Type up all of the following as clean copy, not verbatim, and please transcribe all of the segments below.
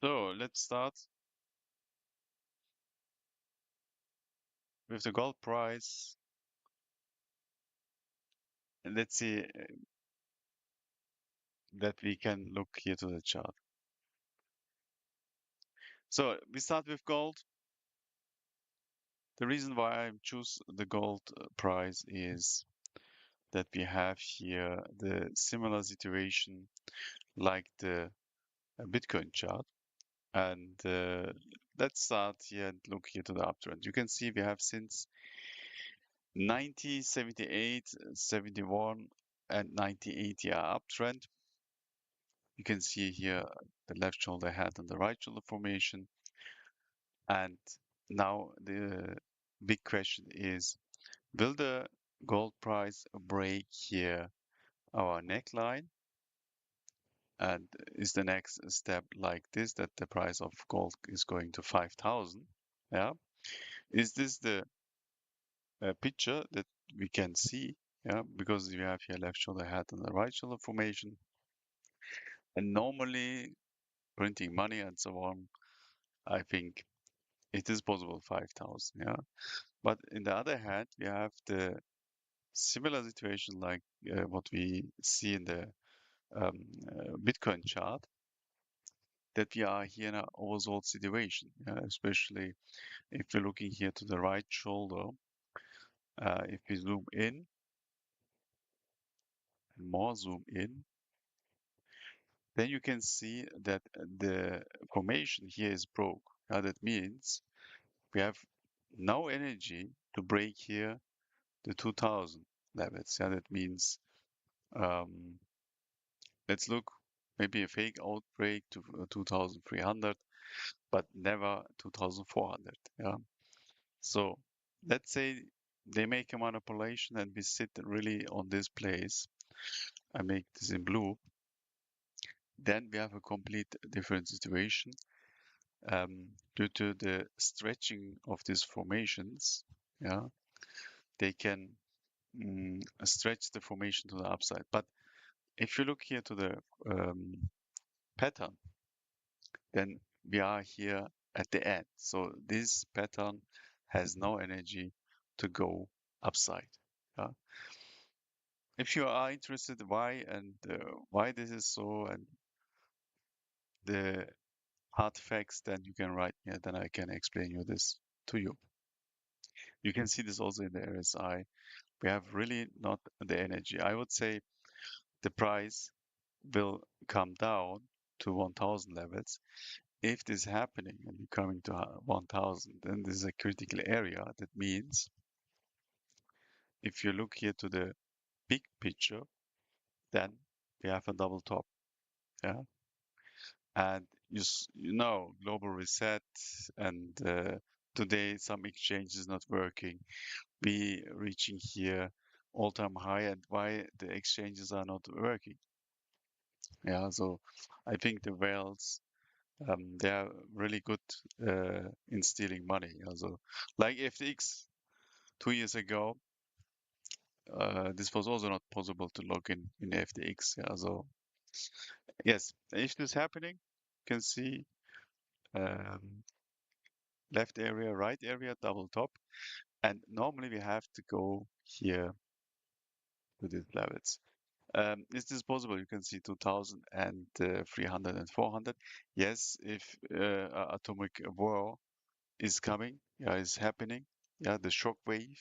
So let's start with the gold price. And let's see that we can look here to the chart. So we start with gold. The reason why I choose the gold price is that we have here the similar situation like the Bitcoin chart. And let's start here and look here to the uptrend. You can see we have since 90, 78, 71, and 98 year uptrend. You can see here the left shoulder head and the right shoulder formation. And now the big question is, will the gold price break here our neckline? And is the next step like this, that the price of gold is going to 5,000? Yeah. Is this the picture that we can see? Yeah, because we have here left shoulder head and the right shoulder formation. And normally printing money and so on, I think it is possible 5,000. Yeah. But in the other hand, we have the similar situation like what we see in the Bitcoin chart, that we are here in an oversold situation, especially if we're looking here to the right shoulder. If we zoom in and more zoom in, then you can see that the formation here is broke. That means we have no energy to break here the 2000 levels. That means um, let's look maybe a fake outbreak to 2300, but never 2400. Yeah. So let's say they make a manipulation and we sit really on this place. I make this in blue. Then we have a complete different situation due to the stretching of these formations. Yeah, they can stretch the formation to the upside. But if you look here to the pattern, then we are here at the end. So this pattern has no energy to go upside. Yeah. If you are interested why and why this is so and the hard facts, then you can write me, then I can explain you this to you. You can see this also in the RSI. We have really not the energy. I would say the price will come down to 1000 levels. If this is happening and we're coming to 1000, then this is a critical area. That means if you look here to the big picture, then we have a double top. Yeah. And you know, global reset, and today some exchange is not working. We reaching here all-time high, and why the exchanges are not working. Yeah, so I think the whales they are really good in stealing money. Also, like FTX 2 years ago, this was also not possible to log in FTX. Yeah, so yes, if this is happening, you can see um, left area, right area, double top, and normally we have to go here to these levels. Is this possible? You can see 2000 and 300 and 400. Yes, if atomic war is coming, yeah, is happening, yeah, the shock wave,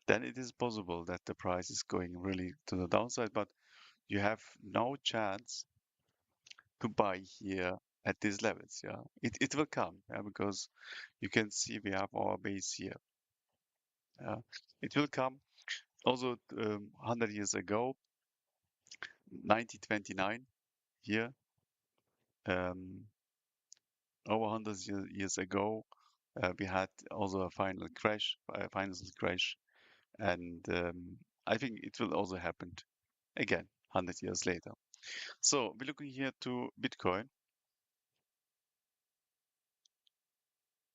then it is possible that the price is going really to the downside, but you have no chance to buy here at these levels. Yeah, it will come, yeah, because you can see we have our base here. Yeah, it will come. Also, 100 years ago, 1929 here, um, over 100 years ago, we had also a final crash, a financial crash, and I think it will also happen again 100 years later. So we're looking here to Bitcoin.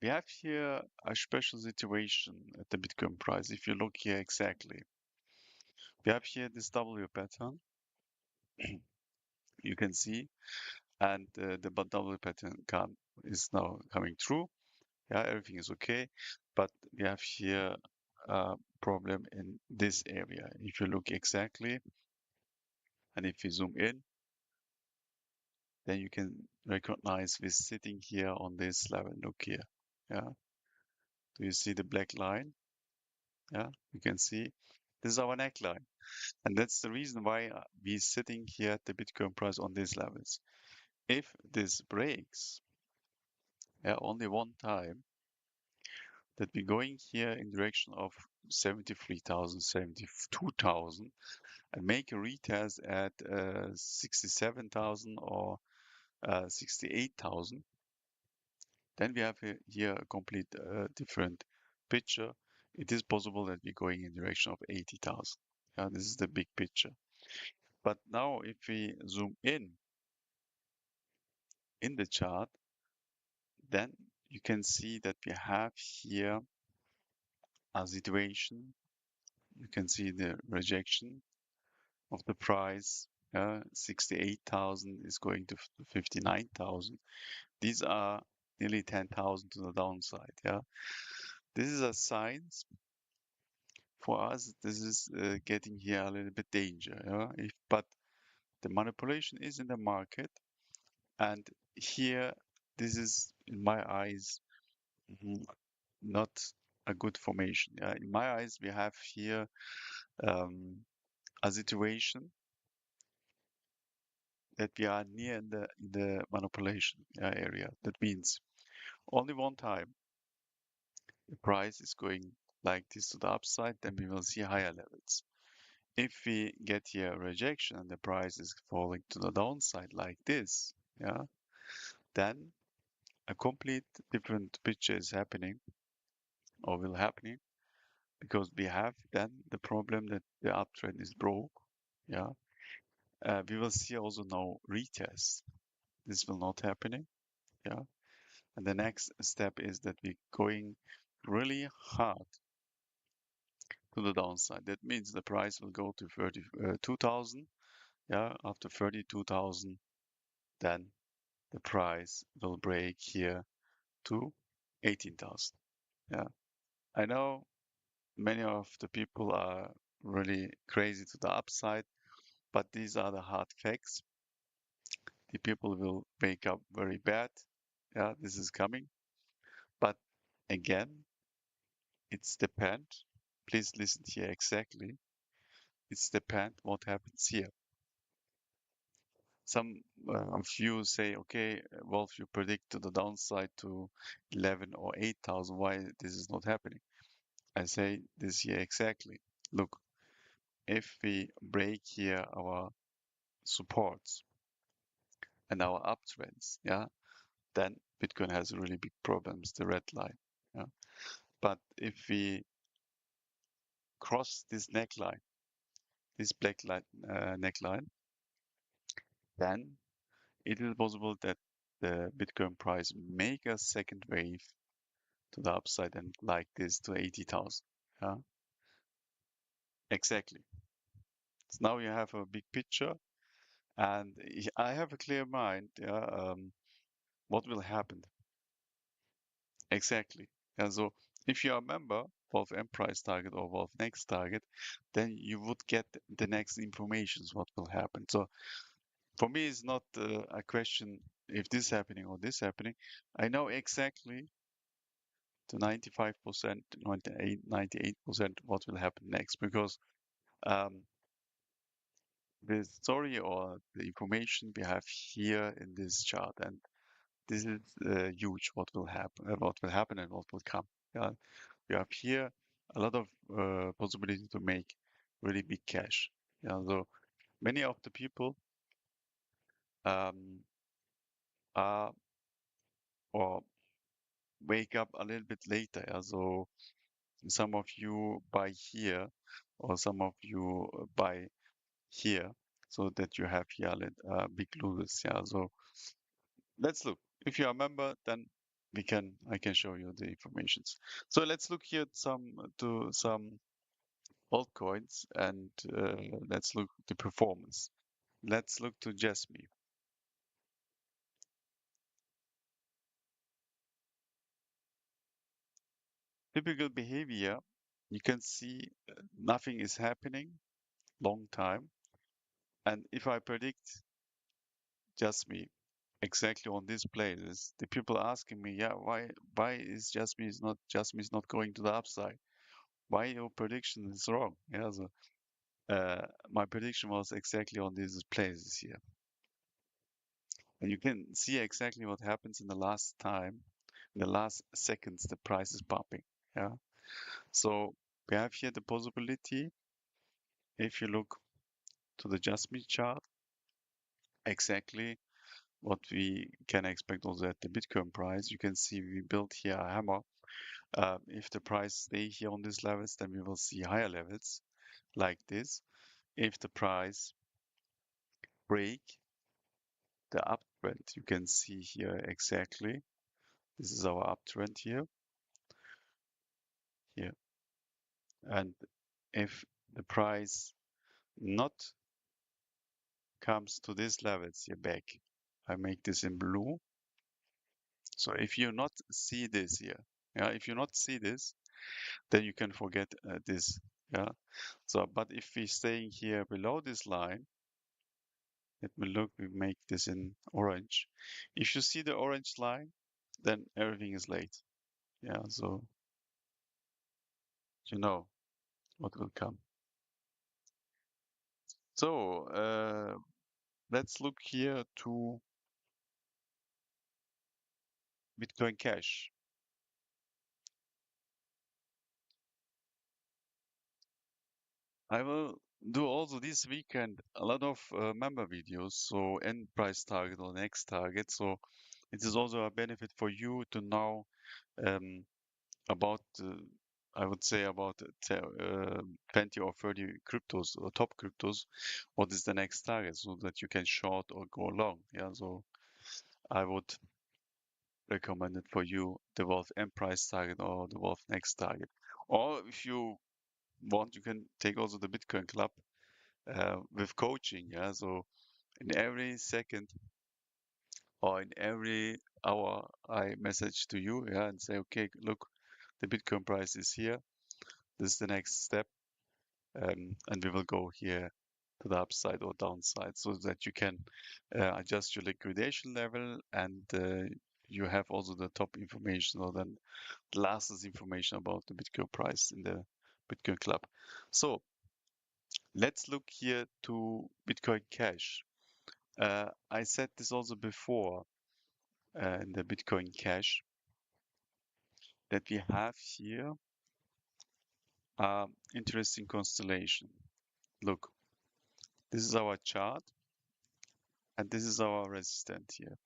We have here a special situation at the Bitcoin price. If you look here exactly, we have here this W pattern. You can see, and the double pattern is now coming true. Yeah, everything is okay, but we have here a problem in this area. If you look exactly, and if you zoom in, then you can recognize this sitting here on this level. Look here. Yeah. Do you see the black line? Yeah, you can see this is our neckline. And that's the reason why we're sitting here at the Bitcoin price on these levels. If this breaks, yeah, only one time, that we're going here in direction of 73,000, 72,000 and make a retest at 67,000 or 68,000, then we have here a complete different picture. It is possible that we're going in direction of 80,000. Yeah, this is the big picture. But now if we zoom in the chart, then you can see that we have here a situation. You can see the rejection of the price. 68,000 is going to 59,000. These are nearly 10,000 to the downside. Yeah, this is a sign for us. This is getting here a little bit danger. Yeah, but the manipulation is in the market, and here this is in my eyes not a good formation. Yeah, in my eyes, we have here um, a situation that we are near in the manipulation area. That means only one time the price is going like this to the upside, then we will see higher levels. If we get here a rejection and the price is falling to the downside like this, yeah, then a complete different picture is happening or will happen because we have then the problem that the uptrend is broke. Yeah, we will see also now retest. This will not happening. Yeah, and the next step is that we're going really hard to the downside. That means the price will go to 32,000. Yeah, after 32,000, then the price will break here to 18,000. Yeah, I know many of the people are really crazy to the upside, but these are the hard facts. The people will wake up very bad. Yeah, this is coming. But again, it's depend. Please listen here exactly. It's depend what happens here. Some of you say, okay, Wolf, you predict to the downside to 11 or 8,000. Why this is not happening? I say this here exactly. Look, if we break here our supports and our uptrends, yeah, then Bitcoin has really big problems, the red line. Yeah. But if we cross this neckline, this black line, neckline, then it is possible that the Bitcoin price make a second wave to the upside and like this to 80,000. Yeah, exactly. So now you have a big picture, and I have a clear mind. Yeah, what will happen exactly? And so, if you are a member of M price target or of next target, then you would get the next informations what will happen. So for me, it's not a question if this happening or this happening. I know exactly to 95%, 98% what will happen next because um, the story or the information we have here in this chart, and this is huge. What will happen, and what will come. Yeah, we have here a lot of possibility to make really big cash. Yeah, so many of the people um, are or wake up a little bit later. Yeah, so some of you buy here, or some of you buy here, so that you have here big losers. Yeah, so let's look. If you are a member, then I can show you the informations. So let's look here at some altcoins and let's look the performance. Let's look to Jasmine. Typical behavior, you can see nothing is happening long time. And if I predict just me exactly on this playlist, the people asking me, yeah, why is just me is not going to the upside? Why your prediction is wrong? Yeah, so my prediction was exactly on these places here. And you can see exactly what happens in the last time, in the last seconds, the price is pumping. Yeah. So we have here the possibility, if you look to the just me chart, exactly what we can expect also at the Bitcoin price. You can see we built here a hammer. If the price stay here on these levels, then we will see higher levels like this. If the price break the uptrend, you can see here exactly. This is our uptrend here. And if the price not comes to these levels here back, I make this in blue. So if you not see this here, yeah, if you not see this, then you can forget this, yeah. So, but if we staying here below this line, let me look, we make this in orange. If you see the orange line, then everything is late, yeah. So you know what will come. So let's look here to Bitcoin Cash. I will do also this weekend a lot of member videos, so end price target or next target. So it is also a benefit for you to know um, about, I would say about 20 or 30 cryptos or top cryptos. What is the next target so that you can short or go long? Yeah, so I would recommend it for you, the Wolf end price target or the Wolf next target. Or if you want, you can take also the Bitcoin Club with coaching. Yeah, so in every second or in every hour, I message to you, yeah, and say, okay, look, the Bitcoin price is here. This is the next step, and we will go here to the upside or downside, so that you can adjust your liquidation level, and you have also the top information or then the lastest information about the Bitcoin price in the Bitcoin Club. So let's look here to Bitcoin Cash. I said this also before in the Bitcoin Cash that we have here interesting constellation. Look, this is our chart and this is our resistance here,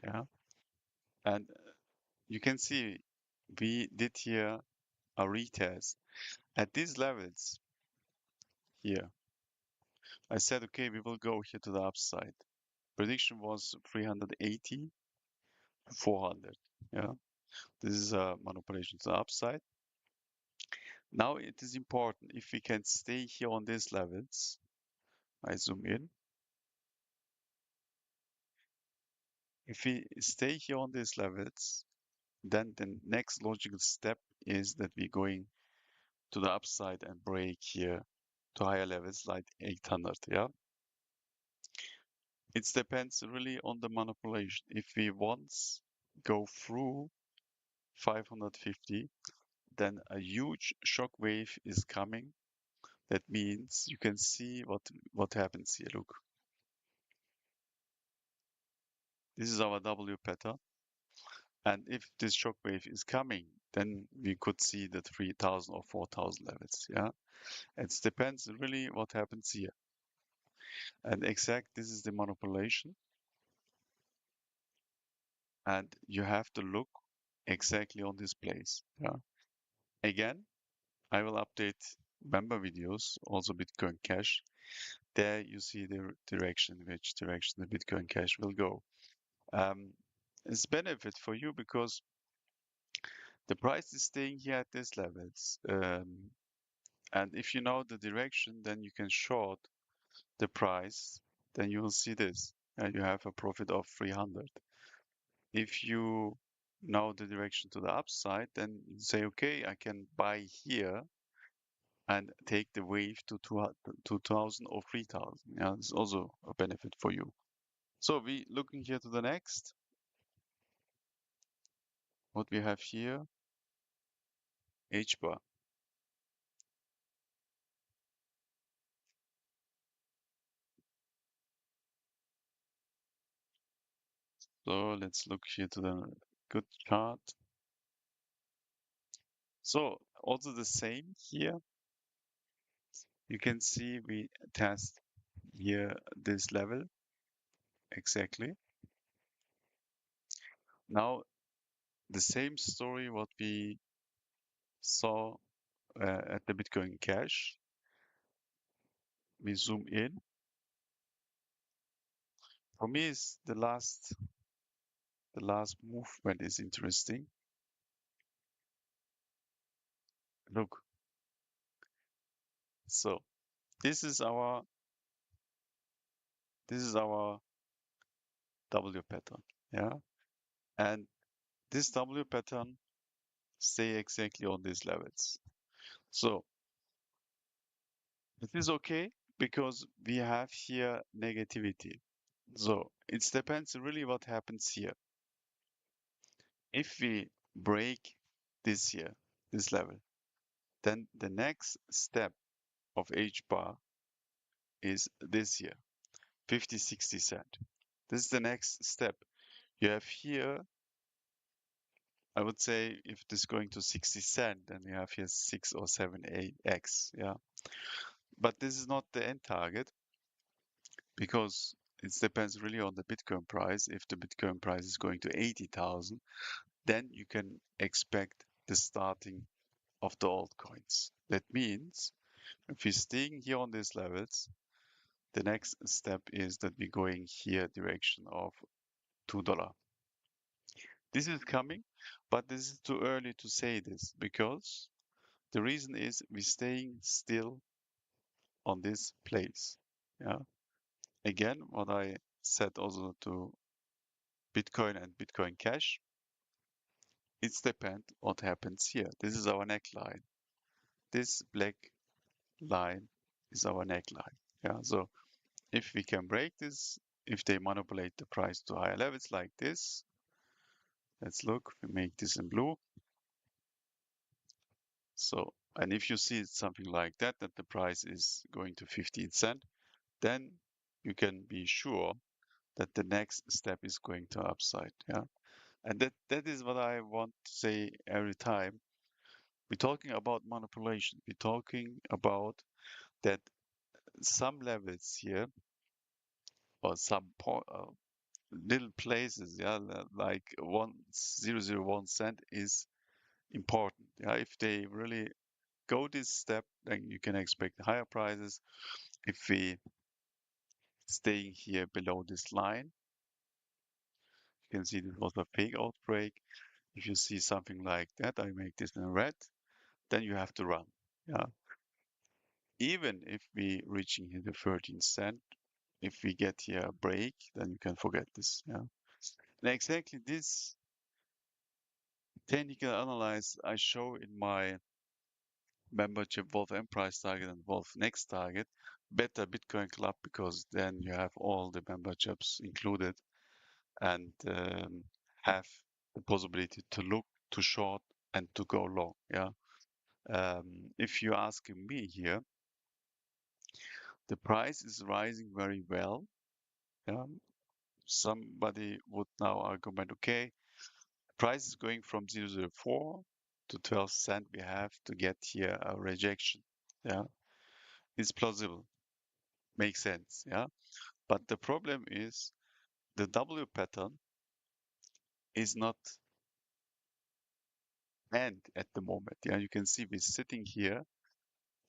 yeah. And you can see we did here a retest at these levels here. I said, okay, we will go here to the upside. Prediction was 380 to 400, yeah. This is a manipulation to the upside. Now it is important if we can stay here on these levels. I zoom in. If we stay here on these levels, then the next logical step is that we're going to the upside and break here to higher levels like 800. Yeah, it depends really on the manipulation. If we once go through 550, then a huge shock wave is coming. That means you can see what happens here. Look, this is our W pattern. And if this shock wave is coming, then we could see the 3000 or 4000 levels. Yeah, it depends really what happens here. And exact, this is the manipulation. And you have to look exactly on this place. Yeah. Again, I will update member videos, also Bitcoin Cash. There you see the direction, which direction the Bitcoin Cash will go. It's benefit for you because the price is staying here at these levels. And if you know the direction, then you can short the price. Then you will see this, and you have a profit of 300. If you now the direction to the upside, then you say, okay, I can buy here and take the wave to 2000 or 3000. Yeah, it's also a benefit for you. So we looking here to the next. What we have here, Hbar. So let's look here to the good chart. So also the same here. You can see we test here this level exactly. Now the same story what we saw at the Bitcoin Cash. We zoom in. For me, is the last movement is interesting. Look, so this is our W pattern, yeah, and this W pattern stay exactly on these levels. So it is okay because we have here negativity. So it depends really what happens here. If we break this here, this level, then the next step of H bar is this here, 50, 60 cent. This is the next step. You have here, I would say if this is going to 60 cent, then you have here 6 or 7, 8x, yeah. But this is not the end target because it depends really on the Bitcoin price. If the Bitcoin price is going to 80,000, then you can expect the starting of the altcoins. That means if we're staying here on these levels, the next step is that we're going here direction of $2. This is coming, but this is too early to say this because the reason is we're staying still on this place. Yeah. Again, what I said also to Bitcoin and Bitcoin Cash, it's depend what happens here. This is our neckline. This black line is our neckline. Yeah. So if we can break this, if they manipulate the price to higher levels like this, let's look, we make this in blue. So, and if you see something like that, that the price is going to 15 cent, then you can be sure that the next step is going to upside. Yeah. And that is what I want to say every time. We're talking about manipulation. We're talking about that some levels here or some little places, yeah, like 1,001 cent is important. Yeah, if they really go this step, then you can expect higher prices. If we staying here below this line, you can see this was a fake outbreak. If you see something like that, I make this in red, then you have to run. Yeah. Even if we reaching here the 13 cent, if we get here a break, then you can forget this. Yeah. And exactly this technical analysis I show in my membership Wolf M price target and Wolf next target, better Bitcoin Club, because then you have all the memberships included and have the possibility to look to short and to go long. Yeah. If you're asking me here, the price is rising very well. Yeah. Somebody would now argument, okay, price is going from 0.04 to 12 cent. We have to get here a rejection. Yeah. It's plausible. Makes sense. Yeah. But the problem is the W pattern is not end at the moment. Yeah. You can see we're sitting here.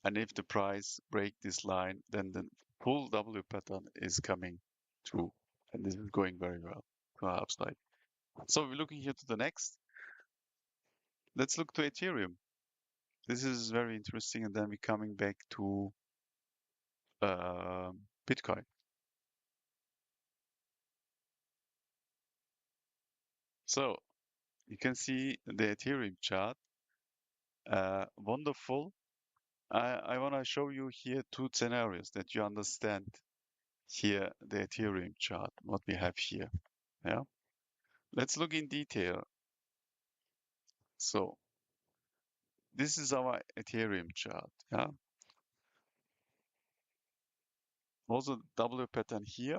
And if the price break this line, then the full W pattern is coming through. And this is going very well to our upside. So we're looking here to the next. Let's look to Ethereum. This is very interesting. And then we're coming back to Bitcoin. So you can see the Ethereum chart. Wonderful. I want to show you here two scenarios that you understand here the Ethereum chart, what we have here. Yeah. Let's look in detail. So this is our Ethereum chart. Yeah. Also W pattern here.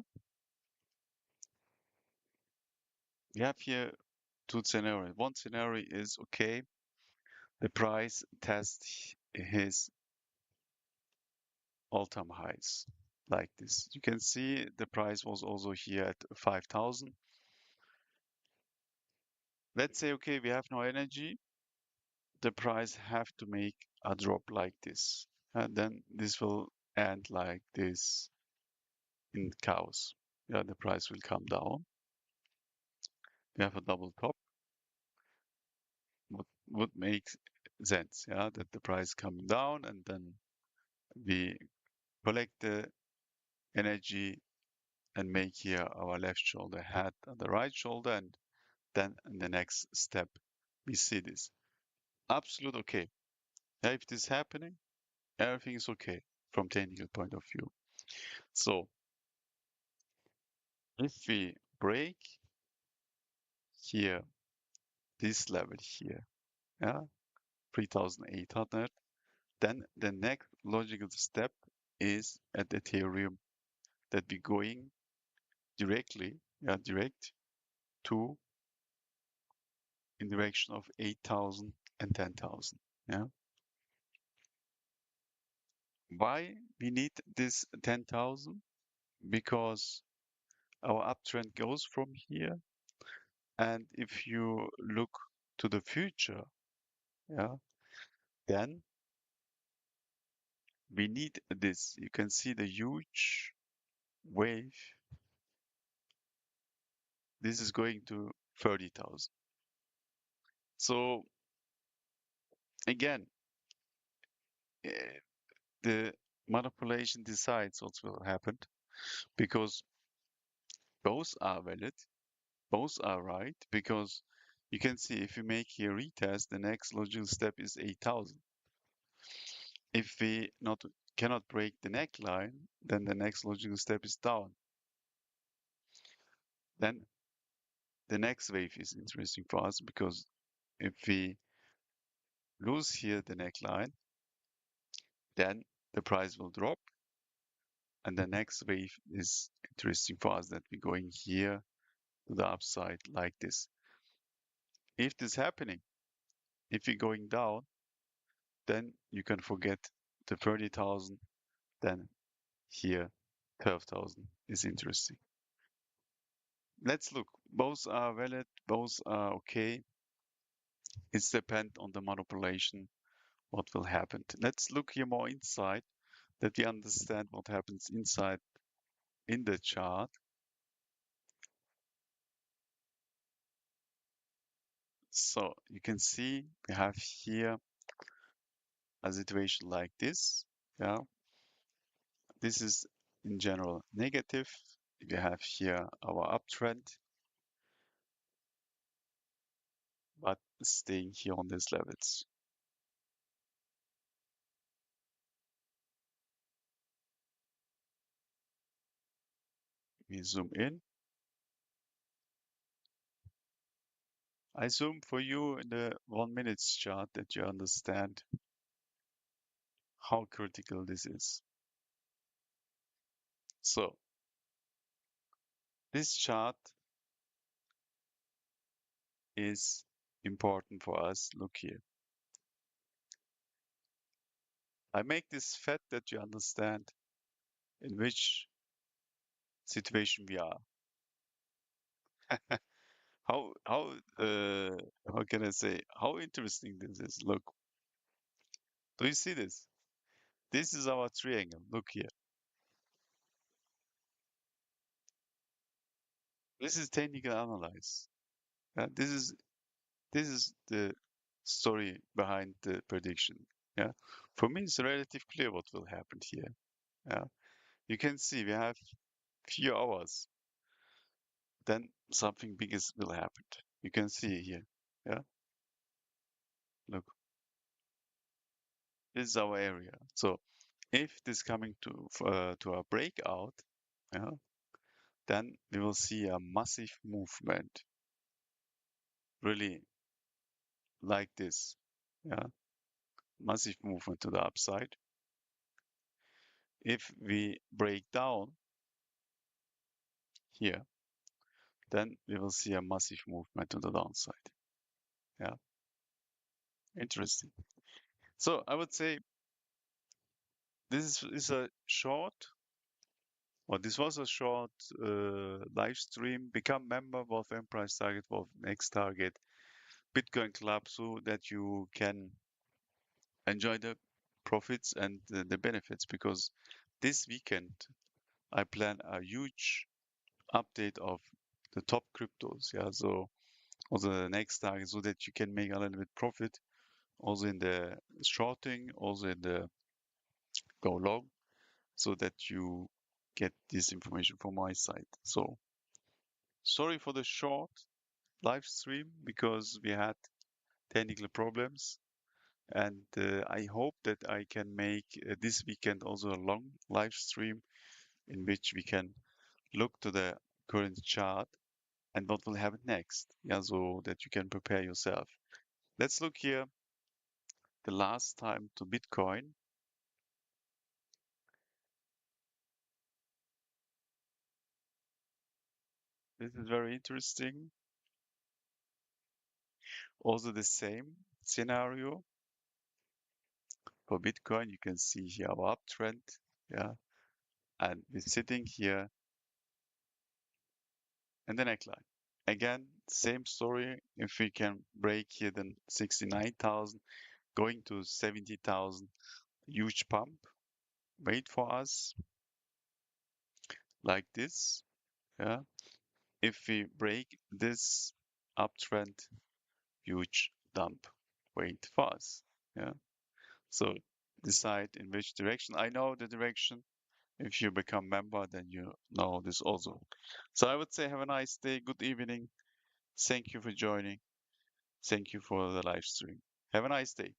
We have here two scenarios. One scenario is okay, the price tests his all-time highs like this. You can see the price was also here at 5,000. Let's say, okay, we have no energy. The price have to make a drop like this. And then this will end like this in chaos. Yeah, the price will come down. We have a double top. Would make sense, yeah, that the price coming down and then we collect the energy and make here our left shoulder head and the right shoulder, and then in the next step we see this. Absolute okay. Yeah, if this is happening, everything is okay from technical point of view. So if we break here this level here, yeah, 3,800, then the next logical step is at Ethereum that we're going directly, yeah, direct to in direction of 8,000 and 10,000. Yeah. Why we need this 10,000? Because our uptrend goes from here. And if you look to the future, yeah, then we need this. You can see the huge wave. This is going to 30,000. So again, eh, the manipulation decides what will happen because both are valid, both are right, because you can see if we make here retest, the next logical step is 8,000. If we not cannot break the neckline, then the next logical step is down. Then the next wave is interesting for us because if we lose here the neckline, then the price will drop. And the next wave is interesting for us that we're going here to the upside like this. If this is happening, if we're going down, then you can forget the 30,000. Then here 12,000 is interesting. Let's look. Both are valid. Both are okay. It's depend on the manipulation what will happen. Let's look here more inside that we understand what happens inside in the chart. So you can see we have here a situation like this. Yeah, this is in general negative. We have here our uptrend, but staying here on these levels. We zoom in. I zoom for you in the 1 minute chart that you understand how critical this is. So this chart is important for us. Look here. I make this fat that you understand in which situation we are. How can I say how interesting this is? Look, do you see this? This is our triangle. Look here. This is technical analysis. This is the story behind the prediction. Yeah, for me it's relatively clear what will happen here. Yeah, you can see we have few hours, then something big will happen. You can see here. Yeah, look, this is our area. So if this coming to a breakout, yeah, then we will see a massive movement, really like this. Yeah, massive movement to the upside. If we break down here, then we will see a massive movement to the downside. Yeah, interesting. So I would say this is a short, or this was a short live stream. Become member of Price Target, of Next Target, Bitcoin Club, so that you can enjoy the profits and the benefits. Because this weekend I plan a huge update of the top cryptos. Yeah, so also the next target, so that you can make a little bit profit also in the shorting, also in the go long, so that you get this information from my side. So sorry for the short live stream because we had technical problems. And I hope that I can make this weekend also a long live stream in which we can look to the current chart and what will happen next. Yeah, so that you can prepare yourself. Let's look here the last time to Bitcoin. This is very interesting. Also the same scenario for Bitcoin. You can see here our uptrend. Yeah, and we're sitting here in the neckline. Again, same story. If we can break here, then 69,000, going to 70,000, huge pump. Wait for us like this. Yeah. If we break this uptrend, huge dump. Wait for us. Yeah. So decide in which direction. I know the direction. If you become member, then you know this also. So I would say have a nice day, good evening. Thank you for joining. Thank you for the live stream. Have a nice day.